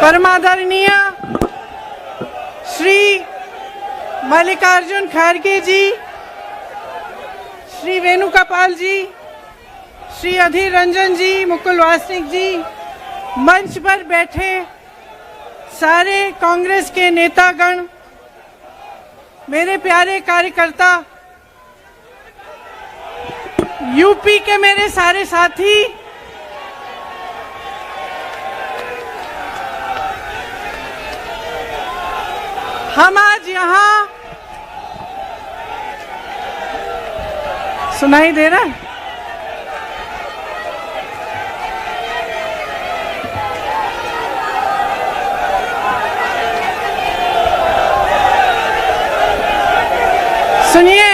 परमादरणीय श्री मल्लिकार्जुन खड़गे जी, श्री वेणुगोपाल जी, श्री अधीर रंजन जी, मुकुल वासनिक जी, मंच पर बैठे सारे कांग्रेस के नेतागण, मेरे प्यारे कार्यकर्ता, यूपी के मेरे सारे साथी, हम आज यहाँ सुनाई दे रहा है? सुनिए,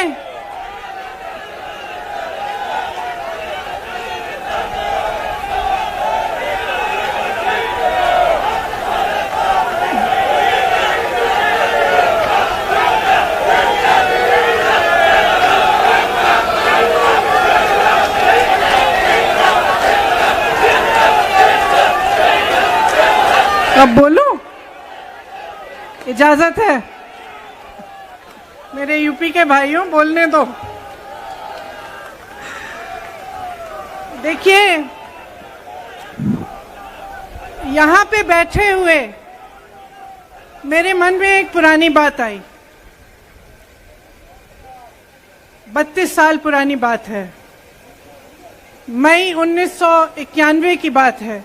अब बोलूं? इजाजत है? मेरे यूपी के भाइयों, बोलने दो। देखिए, यहाँ पे बैठे हुए मेरे मन में एक पुरानी बात आई। 32 साल पुरानी बात है। मई 1991 की बात है।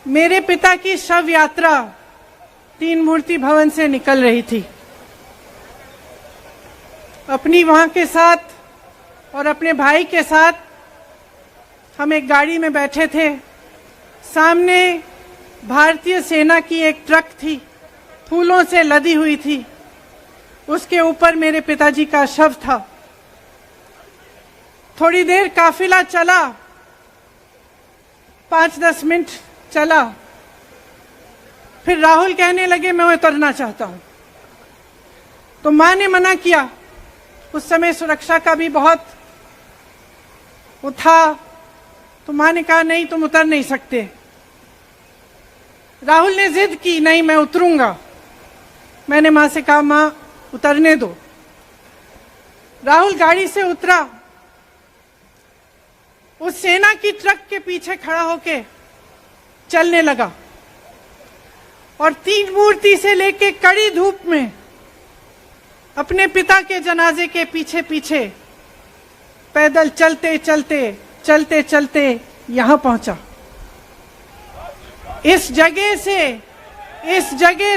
मेरे पिता की शव यात्रा तीन मूर्ति भवन से निकल रही थी। अपनी मां के साथ और अपने भाई के साथ हम एक गाड़ी में बैठे थे। सामने भारतीय सेना की एक ट्रक थी, फूलों से लदी हुई थी। उसके ऊपर मेरे पिताजी का शव था। थोड़ी देर काफिला चला, 5-10 मिनट चला। फिर राहुल कहने लगे मैं उतरना चाहता हूं। तो मां ने मना किया। उस समय सुरक्षा का भी बहुत वो था। तो मां ने कहा नहीं, तुम उतर नहीं सकते। राहुल ने जिद की, नहीं मैं उतरूंगा। मैंने मां से कहा मां उतरने दो। राहुल गाड़ी से उतरा। उस सेना की ट्रक के पीछे खड़ा होके चलने लगा और तीन मूर्ति से लेके कड़ी धूप में अपने पिता के जनाजे के पीछे पीछे पैदल चलते चलते चलते चलते यहां पहुंचा। इस जगह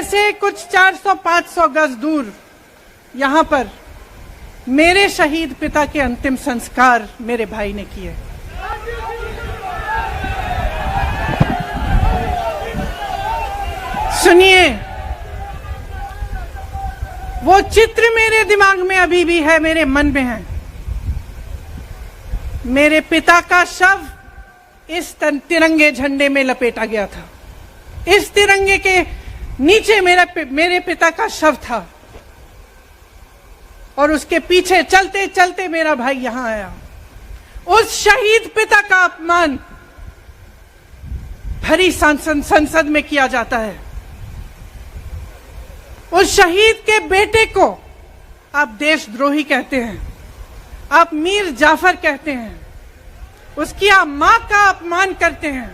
से कुछ 400-500 गज दूर यहां पर मेरे शहीद पिता के अंतिम संस्कार मेरे भाई ने किए। सुनिए, वो चित्र मेरे दिमाग में अभी भी है, मेरे मन में है। मेरे पिता का शव इस तिरंगे झंडे में लपेटा गया था। इस तिरंगे के नीचे मेरे पिता का शव था और उसके पीछे चलते चलते मेरा भाई यहां आया। उस शहीद पिता का अपमान भरी संसद में किया जाता है। उस शहीद के बेटे को आप देशद्रोही कहते हैं, आप मीर जाफर कहते हैं, उसकी आप मां का अपमान करते हैं।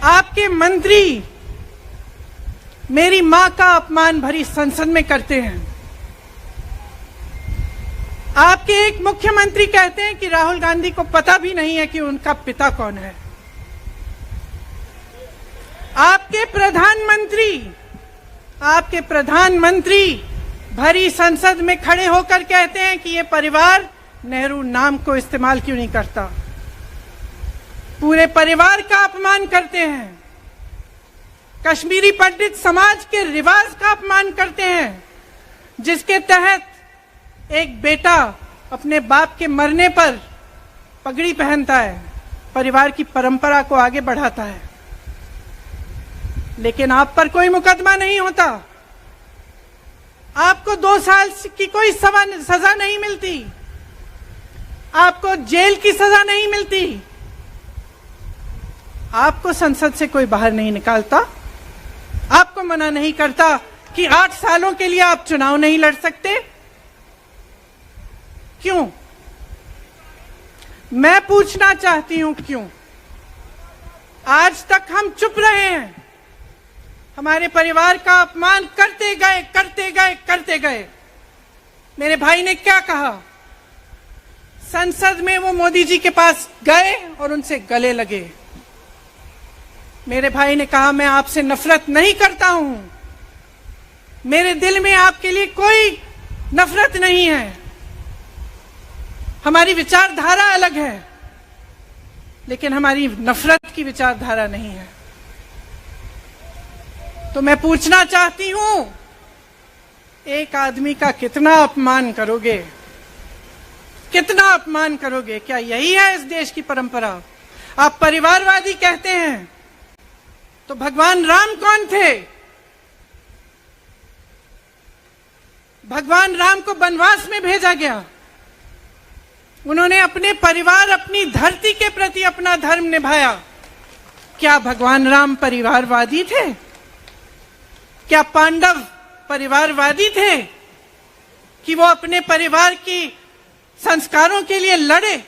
आपके मंत्री मेरी मां का अपमान भरी संसद में करते हैं। आपके एक मुख्यमंत्री कहते हैं कि राहुल गांधी को पता भी नहीं है कि उनका पिता कौन है। आपके प्रधानमंत्री भरी संसद में खड़े होकर कहते हैं कि ये परिवार नेहरू नाम को इस्तेमाल क्यों नहीं करता। पूरे परिवार का अपमान करते हैं। कश्मीरी पंडित समाज के रिवाज का अपमान करते हैं, जिसके तहत एक बेटा अपने बाप के मरने पर पगड़ी पहनता है, परिवार की परंपरा को आगे बढ़ाता है। लेकिन आप पर कोई मुकदमा नहीं होता। आपको 2 साल की कोई सजा नहीं मिलती। आपको जेल की सजा नहीं मिलती। आपको संसद से कोई बाहर नहीं निकालता, आपको मना नहीं करता कि 8 सालों के लिए आप चुनाव नहीं लड़ सकते। क्यों? मैं पूछना चाहती हूं क्यों? आज तक हम चुप रहे हैं, हमारे परिवार का अपमान करते गए करते गए करते गए। मेरे भाई ने क्या कहा? संसद में वो मोदी जी के पास गए और उनसे गले लगे। मेरे भाई ने कहा मैं आपसे नफरत नहीं करता हूं, मेरे दिल में आपके लिए कोई नफरत नहीं है, हमारी विचारधारा अलग है, लेकिन हमारी नफरत की विचारधारा नहीं है। तो मैं पूछना चाहती हूं, एक आदमी का कितना अपमान करोगे? कितना अपमान करोगे? क्या यही है इस देश की परंपरा? आप परिवारवादी कहते हैं, तो भगवान राम कौन थे? भगवान राम को वनवास में भेजा गया, उन्होंने अपने परिवार, अपनी धरती के प्रति अपना धर्म निभाया। क्या भगवान राम परिवारवादी थे? क्या पांडव परिवारवादी थे कि वो अपने परिवार की संस्कारों के लिए लड़े?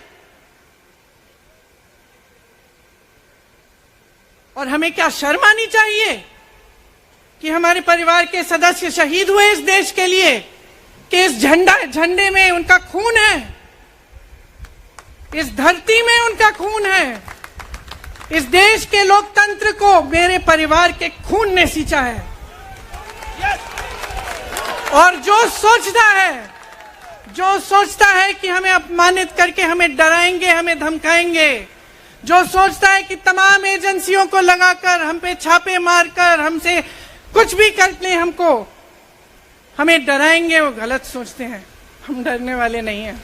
और हमें क्या शर्म आनी चाहिए कि हमारे परिवार के सदस्य शहीद हुए इस देश के लिए, कि इस झंडे में उनका खून है, इस धरती में उनका खून है, इस देश के लोकतंत्र को मेरे परिवार के खून ने सींचा है। और जो सोचता है कि हमें अपमानित करके हमें डराएंगे, हमें धमकाएंगे, जो सोचता है कि तमाम एजेंसियों को लगाकर हम पे छापे मारकर हमसे कुछ भी कर ले, हमें डराएंगे, वो गलत सोचते हैं। हम डरने वाले नहीं हैं।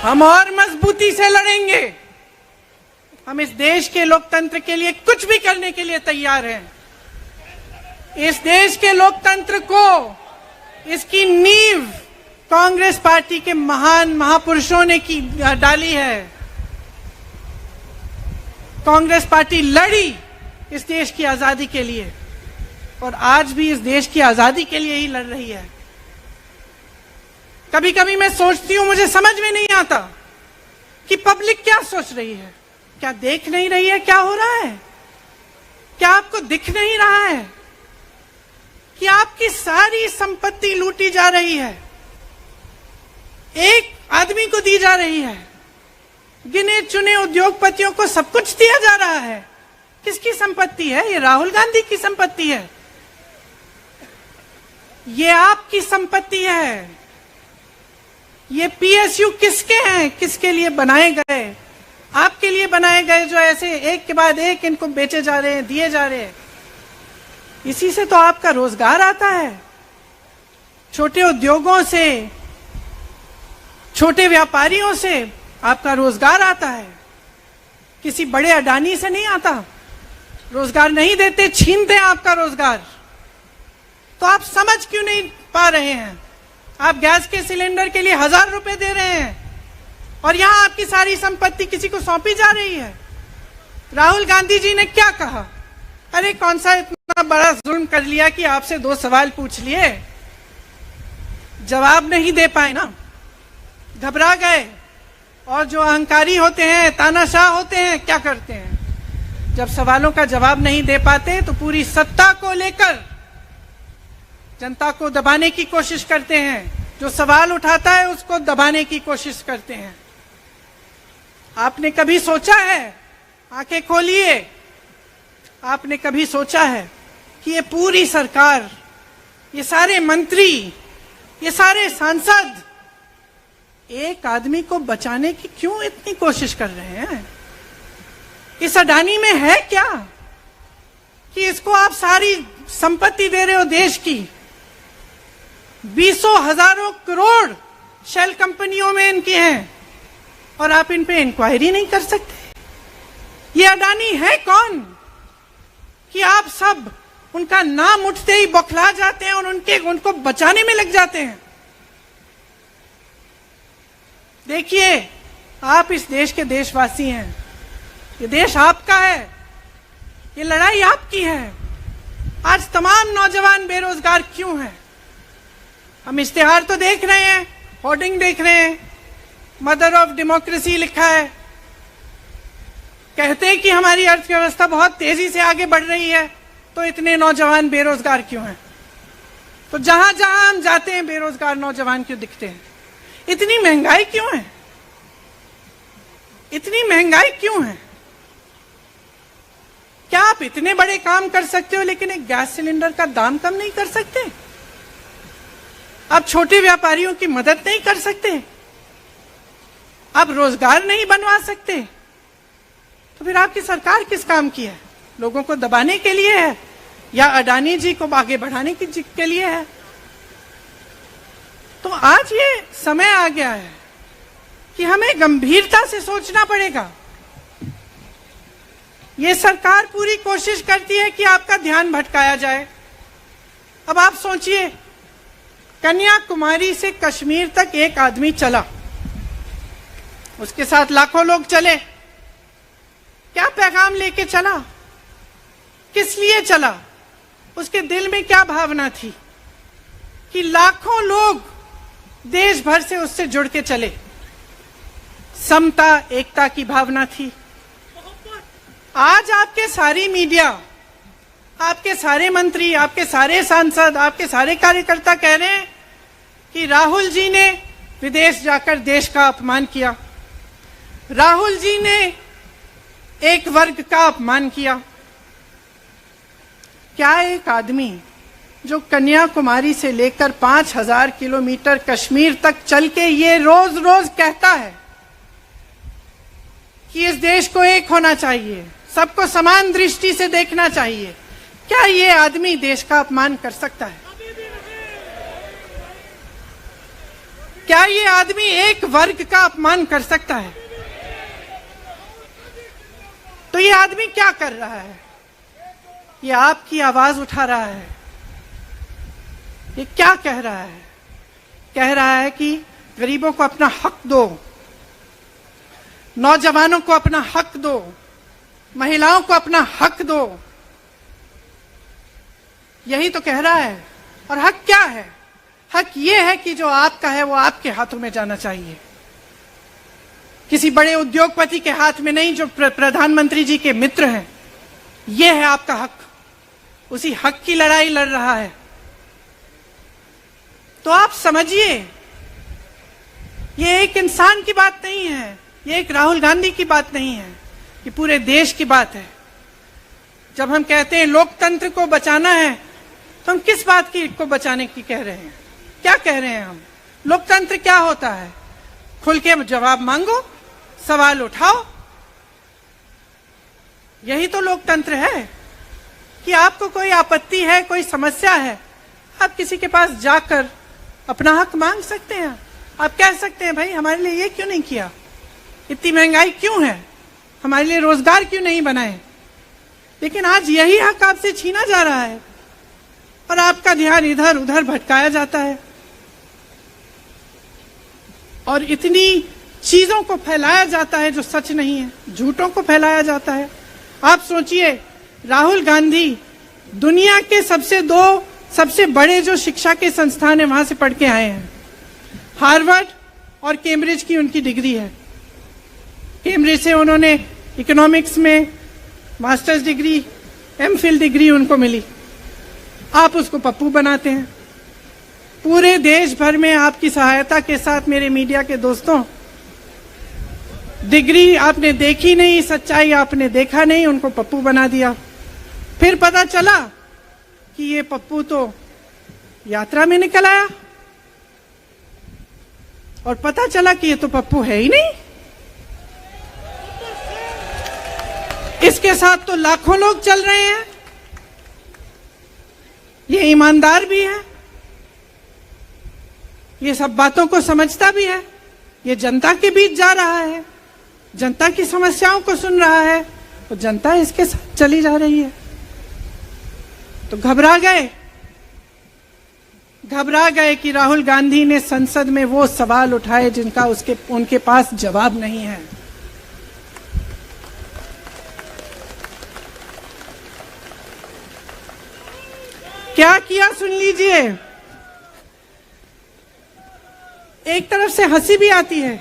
हम और मजबूती से लड़ेंगे। हम इस देश के लोकतंत्र के लिए कुछ भी करने के लिए तैयार हैं। इस देश के लोकतंत्र को, इसकी नींव कांग्रेस पार्टी के महान महापुरुषों ने डाली है। कांग्रेस पार्टी लड़ी इस देश की आजादी के लिए और आज भी इस देश की आजादी के लिए ही लड़ रही है। कभी कभी मैं सोचती हूं, मुझे समझ में नहीं आता कि पब्लिक क्या सोच रही है। क्या देख नहीं रही है क्या हो रहा है? क्या आपको दिख नहीं रहा है कि आपकी सारी संपत्ति लूटी जा रही है, एक आदमी को दी जा रही है, गिने चुने उद्योगपतियों को सब कुछ दिया जा रहा है? किसकी संपत्ति है? ये राहुल गांधी की संपत्ति है, ये आपकी संपत्ति है। ये पीएसयू किसके हैं? किसके लिए बनाए गए? आपके लिए बनाए गए, जो ऐसे एक के बाद एक इनको बेचे जा रहे हैं, दिए जा रहे हैं। इसी से तो आपका रोजगार आता है। छोटे उद्योगों से, छोटे व्यापारियों से आपका रोजगार आता है, किसी बड़े अडानी से नहीं आता। रोजगार नहीं देते, छीनते हैं आपका रोजगार। तो आप समझ क्यों नहीं पा रहे हैं? आप गैस के सिलेंडर के लिए 1000 रुपए दे रहे हैं और यहां आपकी सारी संपत्ति किसी को सौंपी जा रही है। राहुल गांधी जी ने क्या कहा? अरे कौन सा इतना बड़ा जुल्म कर लिया कि आपसे 2 सवाल पूछ लिए, जवाब नहीं दे पाए ना, घबरा गए। और जो अहंकारी होते हैं, तानाशाह होते हैं, क्या करते हैं? जब सवालों का जवाब नहीं दे पाते तो पूरी सत्ता को लेकर जनता को दबाने की कोशिश करते हैं। जो सवाल उठाता है उसको दबाने की कोशिश करते हैं। आपने कभी सोचा है, आंखें खोलिए, आपने कभी सोचा है कि ये पूरी सरकार, ये सारे मंत्री, ये सारे सांसद एक आदमी को बचाने की क्यों इतनी कोशिश कर रहे हैं? इस अडानी में है क्या कि इसको आप सारी संपत्ति दे रहे हो देश की? 20 हजारों करोड़ शेल कंपनियों में इनकी हैं और आप इन पे इंक्वायरी नहीं कर सकते? ये अडानी है कौन कि आप सब उनका नाम उठते ही बौखला जाते हैं और उनको बचाने में लग जाते हैं? देखिए, आप इस देश के देशवासी हैं, ये देश आपका है, ये लड़ाई आपकी है। आज तमाम नौजवान बेरोजगार क्यों हैं? हम इश्तिहार तो देख रहे हैं, होर्डिंग देख रहे हैं, मदर ऑफ डेमोक्रेसी लिखा है, कहते हैं कि हमारी अर्थव्यवस्था बहुत तेजी से आगे बढ़ रही है, तो इतने नौजवान बेरोजगार क्यों हैं? तो जहां जहां हम जाते हैं बेरोजगार नौजवान क्यों दिखते हैं? इतनी महंगाई क्यों है? इतनी महंगाई क्यों है? क्या आप इतने बड़े काम कर सकते हो लेकिन एक गैस सिलेंडर का दाम कम नहीं कर सकते? आप छोटे व्यापारियों की मदद नहीं कर सकते? आप रोजगार नहीं बनवा सकते? तो फिर आपकी सरकार किस काम की है? लोगों को दबाने के लिए है या अडानी जी को आगे बढ़ाने के लिए है? तो आज ये समय आ गया है कि हमें गंभीरता से सोचना पड़ेगा। ये सरकार पूरी कोशिश करती है कि आपका ध्यान भटकाया जाए। अब आप सोचिए, कन्याकुमारी से कश्मीर तक एक आदमी चला, उसके साथ लाखों लोग चले, क्या पैगाम लेके चला? किस लिए चला? उसके दिल में क्या भावना थी कि लाखों लोग देश भर से उससे जुड़ के चले? समता, एकता की भावना थी। आज आपके सारी मीडिया, आपके सारे मंत्री, आपके सारे सांसद, आपके सारे कार्यकर्ता कह रहे हैं कि राहुल जी ने विदेश जाकर देश का अपमान किया, राहुल जी ने एक वर्ग का अपमान किया। क्या एक आदमी जो कन्याकुमारी से लेकर 5000 किलोमीटर कश्मीर तक चल के ये रोज रोज कहता है कि इस देश को एक होना चाहिए, सबको समान दृष्टि से देखना चाहिए, क्या ये आदमी देश का अपमान कर सकता है? क्या ये आदमी एक वर्ग का अपमान कर सकता है? तो ये आदमी क्या कर रहा है? ये आपकी आवाज उठा रहा है। ये क्या कह रहा है? कह रहा है कि गरीबों को अपना हक दो, नौजवानों को अपना हक दो, महिलाओं को अपना हक दो। यही तो कह रहा है। और हक क्या है? हक ये है कि जो आपका है वो आपके हाथों में जाना चाहिए, किसी बड़े उद्योगपति के हाथ में नहीं, जो प्रधानमंत्री जी के मित्र हैं। ये है आपका हक। उसी हक की लड़ाई लड़ रहा है। तो आप समझिए, ये एक इंसान की बात नहीं है, ये एक राहुल गांधी की बात नहीं है, ये पूरे देश की बात है। जब हम कहते हैं लोकतंत्र को बचाना है, तो हम किस बात की को बचाने की कह रहे हैं? क्या कह रहे हैं हम? लोकतंत्र क्या होता है? खुल के जवाब मांगो, सवाल उठाओ। यही तो लोकतंत्र है कि आपको कोई आपत्ति है, कोई समस्या है, आप किसी के पास जाकर अपना हक मांग सकते हैं। आप कह सकते हैं, भाई हमारे लिए ये क्यों नहीं किया? इतनी महंगाई क्यों है? हमारे लिए रोजगार क्यों नहीं बनाए? लेकिन आज यही हक आपसे छीना जा रहा है और आपका ध्यान इधर उधर भटकाया जाता है और इतनी चीजों को फैलाया जाता है जो सच नहीं है, झूठों को फैलाया जाता है। आप सोचिए, राहुल गांधी दुनिया के सबसे बड़े जो शिक्षा के संस्थान है वहां से पढ़ के आए हैं। हार्वर्ड और कैम्ब्रिज की उनकी डिग्री है। कैम्ब्रिज से उन्होंने इकोनॉमिक्स में मास्टर्स डिग्री, एमफिल डिग्री उनको मिली। आप उसको पप्पू बनाते हैं। पूरे देश भर में आपकी सहायता के साथ मेरे मीडिया के दोस्तों, डिग्री आपने देखी नहीं, सच्चाई आपने देखा नहीं, उनको पप्पू बना दिया। फिर पता चला कि ये पप्पू तो यात्रा में निकल आया और पता चला कि ये तो पप्पू है ही नहीं। इसके साथ तो लाखों लोग चल रहे हैं। ये ईमानदार भी है, ये सब बातों को समझता भी है, ये जनता के बीच जा रहा है, जनता की समस्याओं को सुन रहा है, तो जनता इसके साथ चली जा रही है। तो घबरा गए, घबरा गए कि राहुल गांधी ने संसद में वो सवाल उठाए जिनका उनके पास जवाब नहीं है। क्या किया सुन लीजिए। एक तरफ से हंसी भी आती है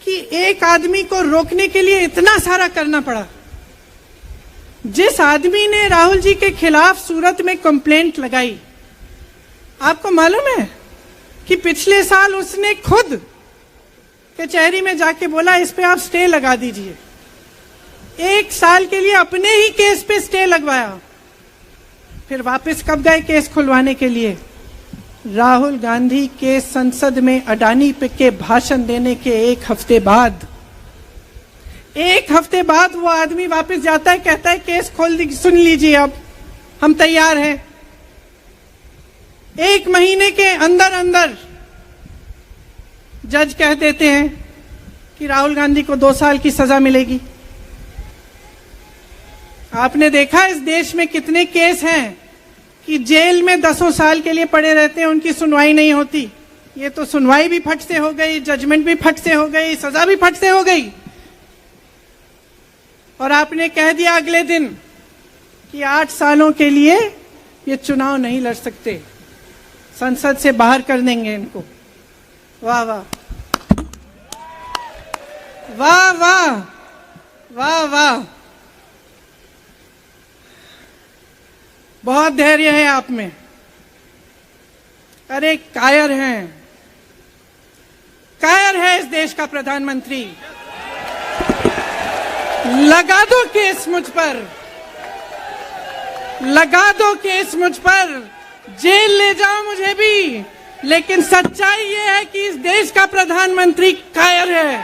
कि एक आदमी को रोकने के लिए इतना सारा करना पड़ा। जिस आदमी ने राहुल जी के खिलाफ सूरत में कंप्लेंट लगाई, आपको मालूम है कि पिछले साल उसने खुद कचहरी में जाके बोला इस पे आप स्टे लगा दीजिए। एक साल के लिए अपने ही केस पे स्टे लगवाया। फिर वापस कब गए केस खुलवाने के लिए? राहुल गांधी के संसद में अडानी पे के भाषण देने के एक हफ्ते बाद वो आदमी वापस जाता है, कहता है केस खोल दी, सुन लीजिए अब हम तैयार हैं। एक महीने के अंदर अंदर जज कह देते हैं कि राहुल गांधी को 2 साल की सजा मिलेगी। आपने देखा इस देश में कितने केस हैं कि जेल में 10 साल के लिए पड़े रहते हैं, उनकी सुनवाई नहीं होती। ये तो सुनवाई भी फट से हो गई, जजमेंट भी फट से हो गई, सजा भी फट से हो गई। और आपने कह दिया अगले दिन कि 8 सालों के लिए ये चुनाव नहीं लड़ सकते, संसद से बाहर कर देंगे इनको। वाह वाह वाह वाह वाह वाह, बहुत धैर्य है आप में। अरे कायर है इस देश का प्रधानमंत्री। लगा दो केस मुझ पर, लगा दो केस मुझ पर, जेल ले जाओ मुझे भी, लेकिन सच्चाई ये है कि इस देश का प्रधानमंत्री कायर है।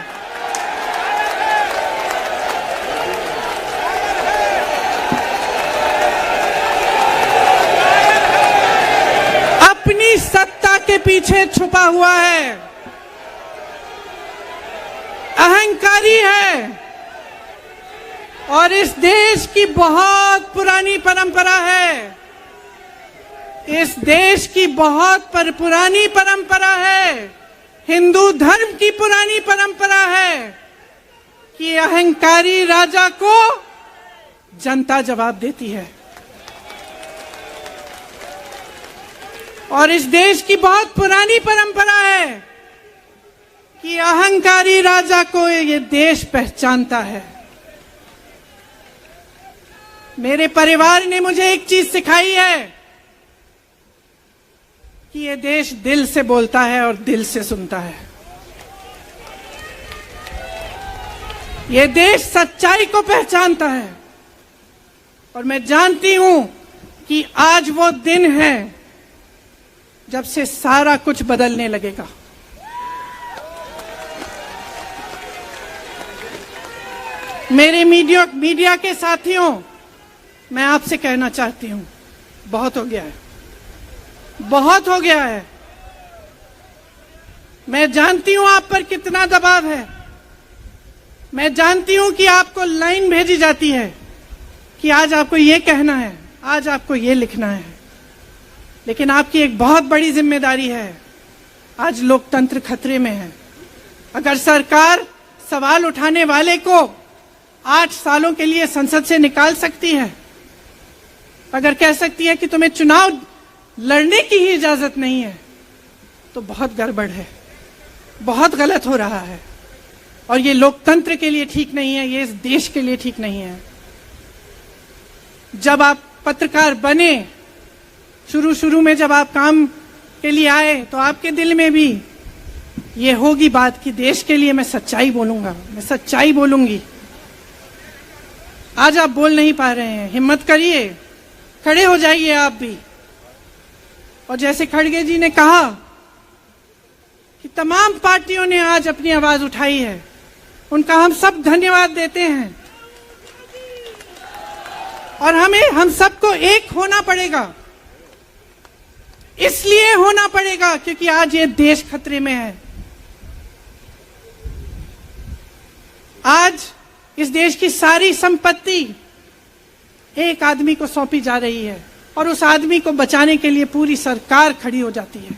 अपनी सत्ता के पीछे छुपा हुआ है, अहंकारी है। और इस देश की बहुत पुरानी परंपरा है, इस देश की बहुत पुरानी परंपरा है, हिंदू धर्म की पुरानी परंपरा है कि अहंकारी राजा को जनता जवाब देती है। और इस देश की बहुत पुरानी परंपरा है कि अहंकारी राजा को ये देश पहचानता है। मेरे परिवार ने मुझे एक चीज सिखाई है कि ये देश दिल से बोलता है और दिल से सुनता है। ये देश सच्चाई को पहचानता है। और मैं जानती हूं कि आज वो दिन है जब से सारा कुछ बदलने लगेगा। मेरे मीडिया के साथियों, मैं आपसे कहना चाहती हूं, बहुत हो गया है, बहुत हो गया है। मैं जानती हूं आप पर कितना दबाव है। मैं जानती हूं कि आपको लाइन भेजी जाती है कि आज आपको ये कहना है, आज आपको ये लिखना है। लेकिन आपकी एक बहुत बड़ी जिम्मेदारी है। आज लोकतंत्र खतरे में है। अगर सरकार सवाल उठाने वाले को 8 सालों के लिए संसद से निकाल सकती है, अगर कह सकती है कि तुम्हें चुनाव लड़ने की ही इजाजत नहीं है, तो बहुत गड़बड़ है, बहुत गलत हो रहा है। और ये लोकतंत्र के लिए ठीक नहीं है, ये इस देश के लिए ठीक नहीं है। जब आप पत्रकार बने, शुरू में जब आप काम के लिए आए, तो आपके दिल में भी ये होगी बात कि देश के लिए मैं सच्चाई बोलूंगा, मैं सच्चाई बोलूंगी। आज आप बोल नहीं पा रहे हैं, हिम्मत करिए, खड़े हो जाइए आप भी। और जैसे खड़गे जी ने कहा कि तमाम पार्टियों ने आज अपनी आवाज उठाई है, उनका हम सब धन्यवाद देते हैं। और हम सबको एक होना पड़ेगा। इसलिए होना पड़ेगा क्योंकि आज ये देश खतरे में है। आज इस देश की सारी संपत्ति एक आदमी को सौंपी जा रही है, और उस आदमी को बचाने के लिए पूरी सरकार खड़ी हो जाती है।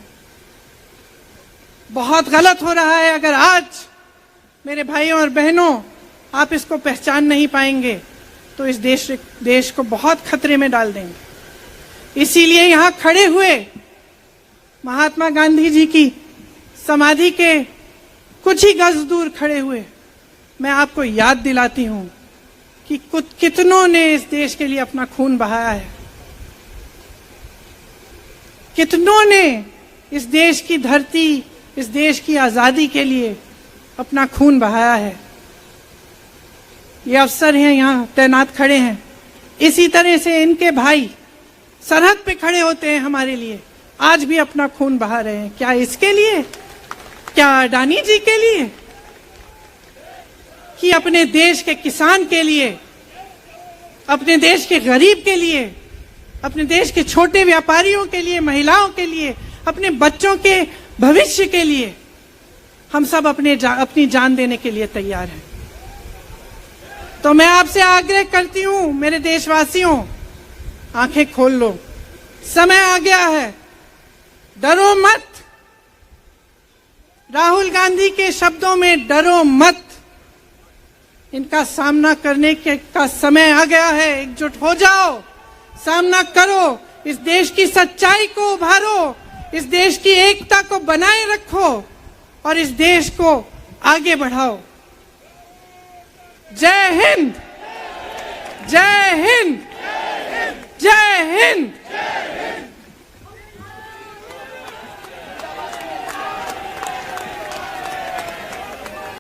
बहुत गलत हो रहा है। अगर आज मेरे भाइयों और बहनों आप इसको पहचान नहीं पाएंगे तो इस देश को बहुत खतरे में डाल देंगे। इसीलिए यहां खड़े हुए महात्मा गांधी जी की समाधि के कुछ ही गज दूर खड़े हुए मैं आपको याद दिलाती हूं कि कितनों ने इस देश के लिए अपना खून बहाया है, कितनों ने इस देश की धरती, इस देश की आजादी के लिए अपना खून बहाया है। ये अफसर हैं यहाँ तैनात खड़े हैं, इसी तरह से इनके भाई सरहद पे खड़े होते हैं हमारे लिए, आज भी अपना खून बहा रहे हैं। क्या इसके लिए? क्या अडानी जी के लिए? कि अपने देश के किसान के लिए, अपने देश के गरीब के लिए, अपने देश के छोटे व्यापारियों के लिए, महिलाओं के लिए, अपने बच्चों के भविष्य के लिए हम सब अपनी जान देने के लिए तैयार हैं। तो मैं आपसे आग्रह करती हूं मेरे देशवासियों, आंखें खोल लो, समय आ गया है, डरो मत। राहुल गांधी के शब्दों में डरो मत, इनका सामना करने का समय आ गया है। एकजुट हो जाओ, सामना करो, इस देश की सच्चाई को उभारो, इस देश की एकता को बनाए रखो और इस देश को आगे बढ़ाओ। जय हिंद, जय हिंद, जय हिंद।